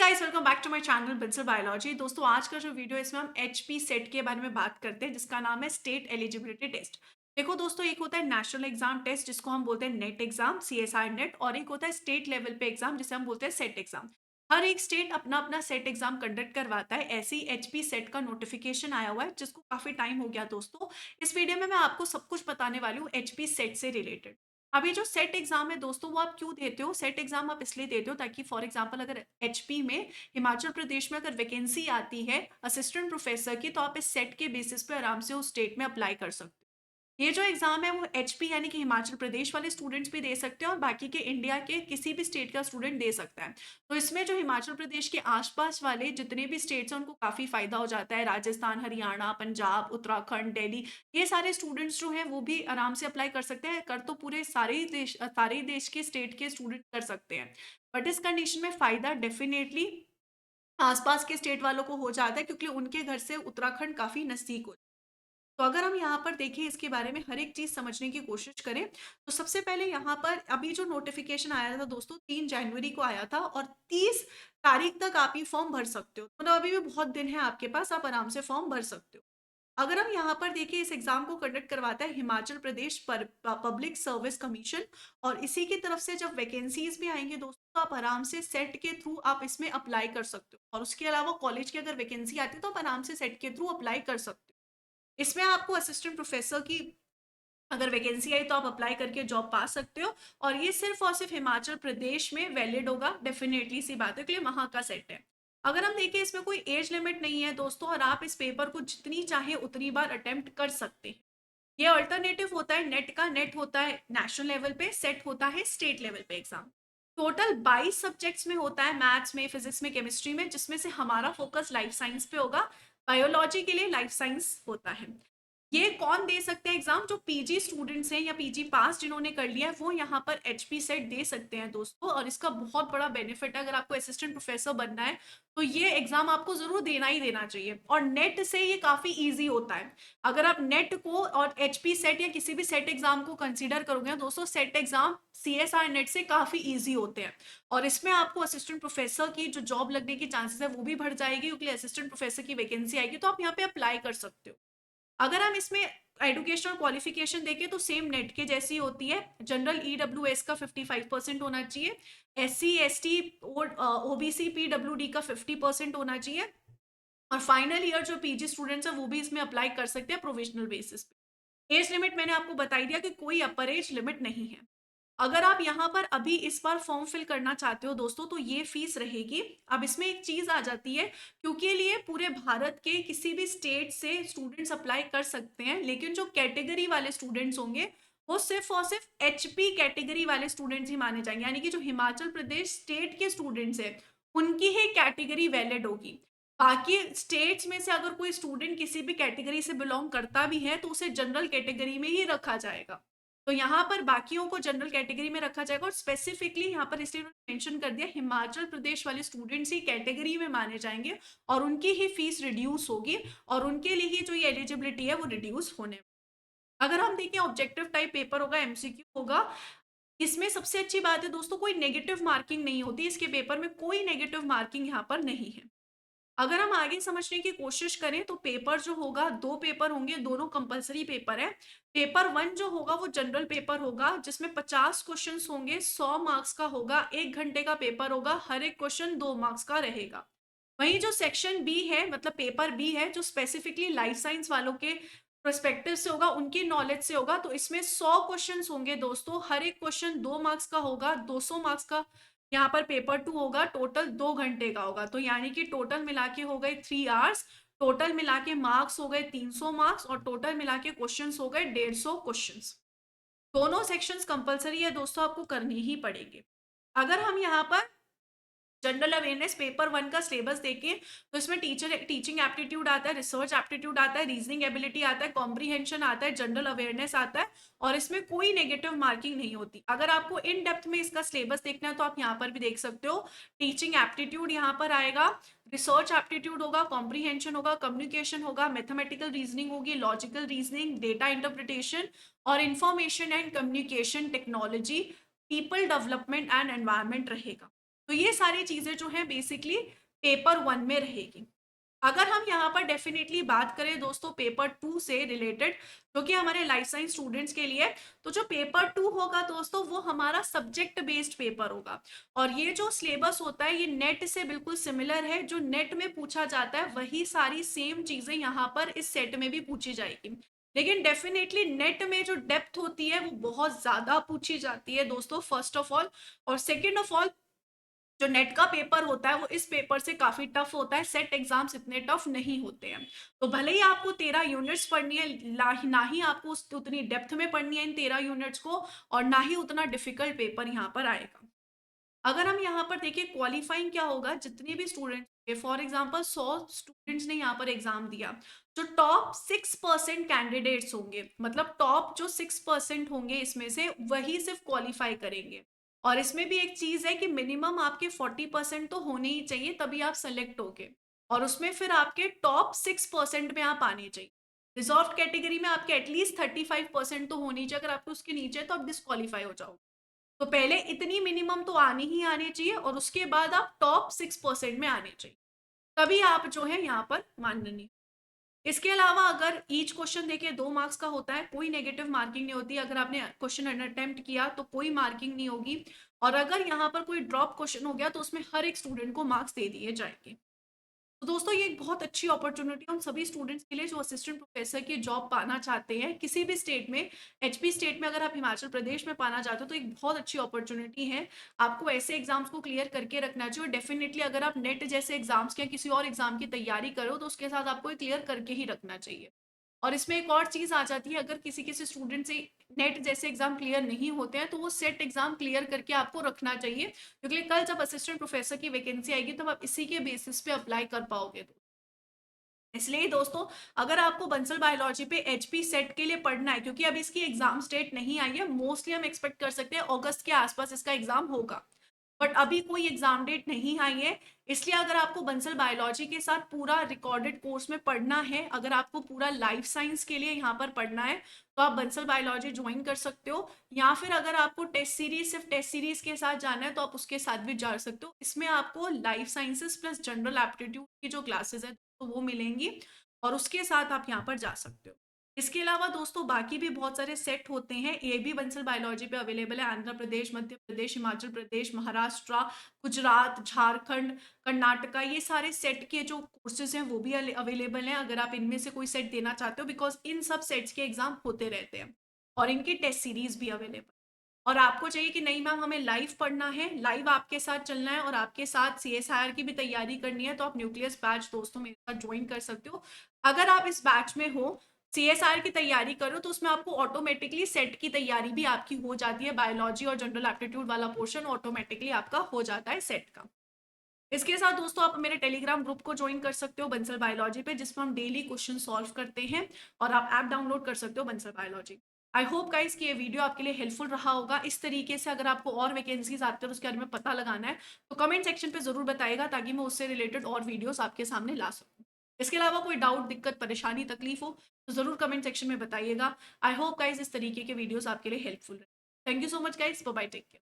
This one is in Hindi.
Guys, welcome back to my channel bits biology. दोस्तों, आज का जो वीडियो है इसमें हम एचपी सेट के बारे में बात करते हैं, जिसका नाम है स्टेट एलिजिबिलिटी टेस्ट। देखो दोस्तों, एक होता है नेशनल एग्जाम टेस्ट जिसको हम बोलते हैं नेट एग्जाम, सीएसआर नेट, और एक होता है स्टेट लेवल पे एग्जाम जिसे हम बोलते हैं सेट एग्जाम। हर एक स्टेट अपना अपना सेट एग्जाम कंडक्ट करवाता है। ऐसे ही एचपी सेट का नोटिफिकेशन आया हुआ है जिसको काफी टाइम हो गया। दोस्तों, इस वीडियो में मैं आपको सब कुछ बताने वाली हूँ एचपी सेट से रिलेटेड। अब ये जो सेट एग्जाम है दोस्तों, वो आप क्यों देते हो? सेट एग्जाम आप इसलिए देते हो ताकि फॉर एग्जांपल अगर एचपी में, हिमाचल प्रदेश में अगर वैकेंसी आती है असिस्टेंट प्रोफेसर की, तो आप इस सेट के बेसिस पे आराम से उस स्टेट में अप्लाई कर सकते हो। ये जो एग्जाम है वो एचपी यानी कि हिमाचल प्रदेश वाले स्टूडेंट्स भी दे सकते हैं और बाकी के इंडिया के किसी भी स्टेट का स्टूडेंट दे सकता है। तो इसमें जो हिमाचल प्रदेश के आसपास वाले जितने भी स्टेट्स हैं उनको काफी फायदा हो जाता है। राजस्थान, हरियाणा, पंजाब, उत्तराखंड, दिल्ली, ये सारे स्टूडेंट्स जो हैं वो भी आराम से अप्लाई कर सकते हैं। कर तो पूरे सारे ही देश के स्टेट के स्टूडेंट कर सकते हैं, बट इस कंडीशन में फायदा डेफिनेटली आसपास के स्टेट वालों को हो जाता है, क्योंकि उनके घर से उत्तराखंड काफी नजदीक हो। तो अगर हम यहाँ पर देखें, इसके बारे में हर एक चीज़ समझने की कोशिश करें, तो सबसे पहले यहाँ पर अभी जो नोटिफ़िकेशन आया था दोस्तों, 3 जनवरी को आया था और 30 तारीख तक आप ये फॉर्म भर सकते हो। मतलब अभी भी बहुत दिन है आपके पास, आप आराम से फॉर्म भर सकते हो। अगर हम यहाँ पर देखें, इस एग्ज़ाम को कंडक्ट करवाता है हिमाचल प्रदेश पर पब्लिक सर्विस कमीशन, और इसी की तरफ से जब वैकेंसीज़ भी आएँगी दोस्तों, तो आप आराम से सेट के थ्रू आप इसमें अप्लाई कर सकते हो, और उसके अलावा कॉलेज की अगर वैकेंसी आती है, तो आप आराम से सेट के थ्रू अप्लाई कर सकते हो। इसमें आपको असिस्टेंट प्रोफेसर की अगर वैकेंसी आई तो आप अप्लाई करके जॉब पा सकते हो, और ये सिर्फ और सिर्फ हिमाचल प्रदेश में वैलिड होगा। डेफिनेटली सी बात है कि ये वहाँ का सेट है। अगर हम देखें, इसमें कोई एज लिमिट नहीं है दोस्तों, और आप इस पेपर को जितनी चाहे उतनी बार अटेम्प्ट कर सकते हैं। ये अल्टरनेटिव होता है नेट का। नेट होता है नेशनल लेवल पे, सेट होता है स्टेट लेवल पे एग्जाम। टोटल 22 सब्जेक्ट्स में होता है, मैथ्स में, फिजिक्स में, केमिस्ट्री में, जिसमें से हमारा फोकस लाइफ साइंस पे होगा। बायोलॉजी के लिए लाइफ साइंस होता है। ये कौन दे सकते हैं एग्जाम? जो पीजी स्टूडेंट्स हैं या पीजी पास जिन्होंने कर लिया है, वो यहाँ पर एचपी सेट दे सकते हैं दोस्तों। और इसका बहुत बड़ा बेनिफिट है, अगर आपको असिस्टेंट प्रोफेसर बनना है तो ये एग्जाम आपको जरूर देना ही देना चाहिए। और नेट से ये काफी इजी होता है। अगर आप नेट को और एचपी सेट या किसी भी सेट एग्जाम को कंसीडर करोगे दोस्तों, सेट एग्जाम सीएसआर नेट से काफी इजी होते हैं। और इसमें आपको असिस्टेंट प्रोफेसर की जो जॉब लगने की चांसेस है वो भी बढ़ जाएगी, क्योंकि असिस्टेंट प्रोफेसर की वैकेंसी आएगी तो आप यहाँ पे अप्लाई कर सकते हो। अगर हम इसमें एजुकेशनल क्वालिफिकेशन देखें तो सेम नेट के जैसी होती है। जनरल ईडब्ल्यूएस का 55% होना चाहिए। एससी एसटी और ओबीसी पीडब्ल्यूडी का 50% होना चाहिए। और फाइनल ईयर जो पीजी स्टूडेंट्स हैं वो भी इसमें अप्लाई कर सकते हैं प्रोविजनल बेसिस पे। एज लिमिट मैंने आपको बताई दिया कि कोई अपर एज लिमिट नहीं है। अगर आप यहाँ पर अभी इस बार फॉर्म फिल करना चाहते हो दोस्तों, तो ये फीस रहेगी। अब इसमें एक चीज आ जाती है, क्योंकि ये लिए पूरे भारत के किसी भी स्टेट से स्टूडेंट्स अप्लाई कर सकते हैं, लेकिन जो कैटेगरी वाले स्टूडेंट्स होंगे वो सिर्फ और सिर्फ एचपी कैटेगरी वाले स्टूडेंट्स ही माने जाएंगे। यानी कि जो हिमाचल प्रदेश स्टेट के स्टूडेंट्स हैं उनकी ही कैटेगरी वैलिड होगी। बाकी स्टेट्स में से अगर कोई स्टूडेंट किसी भी कैटेगरी से बिलोंग करता भी है तो उसे जनरल कैटेगरी में ही रखा जाएगा। तो यहाँ पर बाकियों को जनरल कैटेगरी में रखा जाएगा, और स्पेसिफिकली यहाँ पर इसलिए उन्होंने मेंशन कर दिया हिमाचल प्रदेश वाले स्टूडेंट्स ही कैटेगरी में माने जाएंगे, और उनकी ही फीस रिड्यूस होगी, और उनके लिए ही जो ये एलिजिबिलिटी है वो रिड्यूस होने। अगर हम देखें, ऑब्जेक्टिव टाइप पेपर होगा, एमसीक्यू होगा। इसमें सबसे अच्छी बात है दोस्तों, कोई नेगेटिव मार्किंग नहीं होती इसके पेपर में। कोई नेगेटिव मार्किंग यहाँ पर नहीं है। अगर हम आगे समझने की कोशिश करें तो पेपर जो होगा, 2 पेपर होंगे, दोनों कंपल्सरी पेपर है। पेपर 1 जो होगा वो जनरल पेपर होगा, जिसमें 50 क्वेश्चंस होंगे, 100 मार्क्स का होगा, 1 घंटे का पेपर होगा, हर एक क्वेश्चन 2 मार्क्स का रहेगा। वहीं जो सेक्शन बी है, मतलब पेपर बी है, जो स्पेसिफिकली लाइफ साइंस वालों के पर्सपेक्टिव से होगा, उनकी नॉलेज से होगा, तो इसमें 100 क्वेश्चंस होंगे दोस्तों, हर एक क्वेश्चन 2 मार्क्स का होगा, 200 मार्क्स का यहाँ पर पेपर 2 होगा, टोटल 2 घंटे का होगा। तो यानी कि टोटल मिला के हो गए 3 आवर्स, टोटल मिला के मार्क्स हो गए 300 मार्क्स, और टोटल मिला के क्वेश्चंस हो गए 150 क्वेश्चंस। दोनों सेक्शंस कंपलसरी है दोस्तों, आपको करनी ही पड़ेंगे। अगर हम यहाँ पर जनरल अवेयरनेस पेपर 1 का सिलेबस देखें, तो इसमें टीचिंग एप्टीट्यूड आता है, रिसर्च एप्टीट्यूड आता है, रीजनिंग एबिलिटी आता है, कॉम्प्रीहेंशन आता है, जनरल अवेयरनेस आता है, और इसमें कोई नेगेटिव मार्किंग नहीं होती। अगर आपको इन डेप्थ में इसका सिलेबस देखना है तो आप यहाँ पर भी देख सकते हो। टीचिंग एप्टीट्यूड यहाँ पर आएगा, रिसर्च एप्टीट्यूड होगा, कॉम्प्रीहेंशन होगा, कम्युनिकेशन होगा, मैथमेटिकल रीजनिंग होगी, लॉजिकल रीजनिंग, डेटा इंटरप्रिटेशन, और information and communication technology, people development and environment रहेगा। तो ये सारी चीज़ें जो हैं बेसिकली पेपर 1 में रहेगी। अगर हम यहाँ पर डेफ़िनेटली बात करें दोस्तों पेपर 2 से रिलेटेड, जो कि हमारे लाइफ साइंस स्टूडेंट्स के लिए है, तो जो पेपर 2 होगा दोस्तों वो हमारा सब्जेक्ट बेस्ड पेपर होगा। और ये जो सिलेबस होता है ये नेट से बिल्कुल सिमिलर है, जो नेट में पूछा जाता है वही सारी सेम चीज़ें यहाँ पर इस सेट में भी पूछी जाएगी। लेकिन डेफ़िनेटली नेट में जो डेप्थ होती है वो बहुत ज़्यादा पूछी जाती है दोस्तों, फर्स्ट ऑफ ऑल। और सेकंड ऑफ ऑल, जो नेट का पेपर होता है वो इस पेपर से काफ़ी टफ होता है, सेट एग्ज़ाम्स इतने टफ नहीं होते हैं। तो भले ही आपको 13 यूनिट्स पढ़नी है, ना ही आपको उतनी डेप्थ में पढ़नी है इन 13 यूनिट्स को, और ना ही उतना डिफ़िकल्ट पेपर यहाँ पर आएगा। अगर हम यहाँ पर देखिए क्वालिफाइंग क्या होगा, जितने भी स्टूडेंट फॉर एग्जांपल 100 स्टूडेंट्स ने यहाँ पर एग्जाम दिया, जो टॉप 6% कैंडिडेट्स होंगे, मतलब टॉप जो 6% होंगे इसमें से वही सिर्फ क्वालिफाई करेंगे। और इसमें भी एक चीज है कि मिनिमम आपके 40% तो होने ही चाहिए, तभी आप सेलेक्ट होगे। और उसमें फिर आपके टॉप 6% में आप आने चाहिए। रिजर्व कैटेगरी में आपके एटलीस्ट 35% तो होनी चाहिए, अगर आपके उसके नीचे है, तो आप डिस्क्वालीफाई हो जाओगे। तो पहले इतनी मिनिमम तो आनी ही आनी चाहिए, और उसके बाद आप टॉप 6% में आने चाहिए, तभी आप जो है यहाँ पर माननीय। इसके अलावा अगर ईच क्वेश्चन देखिए 2 मार्क्स का होता है, कोई नेगेटिव मार्किंग नहीं होती। अगर आपने क्वेश्चन अटेम्प्ट किया तो कोई मार्किंग नहीं होगी। और अगर यहाँ पर कोई ड्रॉप क्वेश्चन हो गया तो उसमें हर एक स्टूडेंट को मार्क्स दे दिए जाएंगे। तो दोस्तों ये एक बहुत अच्छी अपॉर्चुनिटी है उन सभी स्टूडेंट्स के लिए जो असिस्टेंट प्रोफेसर की जॉब पाना चाहते हैं किसी भी स्टेट में। एचपी स्टेट में अगर आप हिमाचल प्रदेश में पाना चाहते हो तो एक बहुत अच्छी अपॉर्चुनिटी है। आपको ऐसे एग्जाम्स को क्लियर करके रखना चाहिए, और डेफिनेटली अगर आप नेट जैसे एग्जाम्स या किसी और एग्जाम की तैयारी करो तो उसके साथ आपको क्लियर करके ही रखना चाहिए। और इसमें एक और चीज़ आ जाती है, अगर किसी किसी स्टूडेंट से नेट जैसे एग्जाम क्लियर नहीं होते हैं तो वो सेट एग्जाम क्लियर करके आपको रखना चाहिए, क्योंकि कल जब असिस्टेंट प्रोफेसर की वैकेंसी आएगी तब आप इसी के बेसिस पे अप्लाई कर पाओगे। इसलिए दोस्तों, अगर आपको बंसल बायोलॉजी पे एचपी सेट के लिए पढ़ना है, क्योंकि अब इसकी एग्जाम डेट नहीं आई है, मोस्टली हम एक्सपेक्ट कर सकते हैं अगस्त के आसपास इसका एग्जाम होगा। बट अभी कोई एग्जाम डेट नहीं आई है। इसलिए अगर आपको बंसल बायोलॉजी के साथ पूरा रिकॉर्डेड कोर्स में पढ़ना है, अगर आपको पूरा लाइफ साइंस के लिए यहाँ पर पढ़ना है, तो आप बंसल बायोलॉजी ज्वाइन कर सकते हो। या फिर अगर आपको टेस्ट सीरीज सिर्फ टेस्ट सीरीज के साथ जाना है तो आप उसके साथ भी जा सकते हो। इसमें आपको life sciences plus general aptitude की जो क्लासेस है तो वो मिलेंगी, और उसके साथ आप यहाँ पर जा सकते हो। इसके अलावा दोस्तों बाकी भी बहुत सारे सेट होते हैं, ये भी बंसल बायोलॉजी पे अवेलेबल है। आंध्र प्रदेश, मध्य प्रदेश, हिमाचल प्रदेश, महाराष्ट्र, गुजरात, झारखंड, कर्नाटका, ये सारे सेट के जो कोर्सेज हैं वो भी अवेलेबल हैं, अगर आप इनमें से कोई सेट देना चाहते हो, बिकॉज इन सब सेट्स के एग्जाम होते रहते हैं और इनकी टेस्ट सीरीज भी अवेलेबल। और आपको चाहिए कि नहीं मैम हमें लाइव पढ़ना है, लाइव आपके साथ चलना है और आपके साथ सीएसआईआर की भी तैयारी करनी है, तो आप न्यूक्लियस बैच दोस्तों मेरे साथ ज्वाइन कर सकते हो। अगर आप इस बैच में हो, सीएसआईआर की तैयारी करो, तो उसमें आपको ऑटोमेटिकली सेट की तैयारी भी आपकी हो जाती है। बायोलॉजी और जनरल एप्टीट्यूड वाला पोर्शन ऑटोमेटिकली आपका हो जाता है सेट का। इसके साथ दोस्तों आप मेरे टेलीग्राम ग्रुप को ज्वाइन कर सकते हो बंसल बायोलॉजी पे, जिसमें हम डेली क्वेश्चन सॉल्व करते हैं, और आप ऐप डाउनलोड कर सकते हो Bansal biology. I hope guys कि ये वीडियो आपके लिए हेल्पफुल रहा होगा। इस तरीके से अगर आपको और वैकेंसीज आते हैं और उसके बारे में पता लगाना है तो कमेंट सेक्शन पे जरूर बताइएगा, ताकि मैं उससे रिलेटेड और वीडियोस आपके सामने ला सकूँ। इसके अलावा कोई डाउट, दिक्कत, परेशानी, तकलीफ हो तो जरूर कमेंट सेक्शन में बताइएगा। आई होप गाइज इस तरीके के वीडियोस आपके लिए हेल्पफुल रहे। Thank you so much guys, bye bye, take care.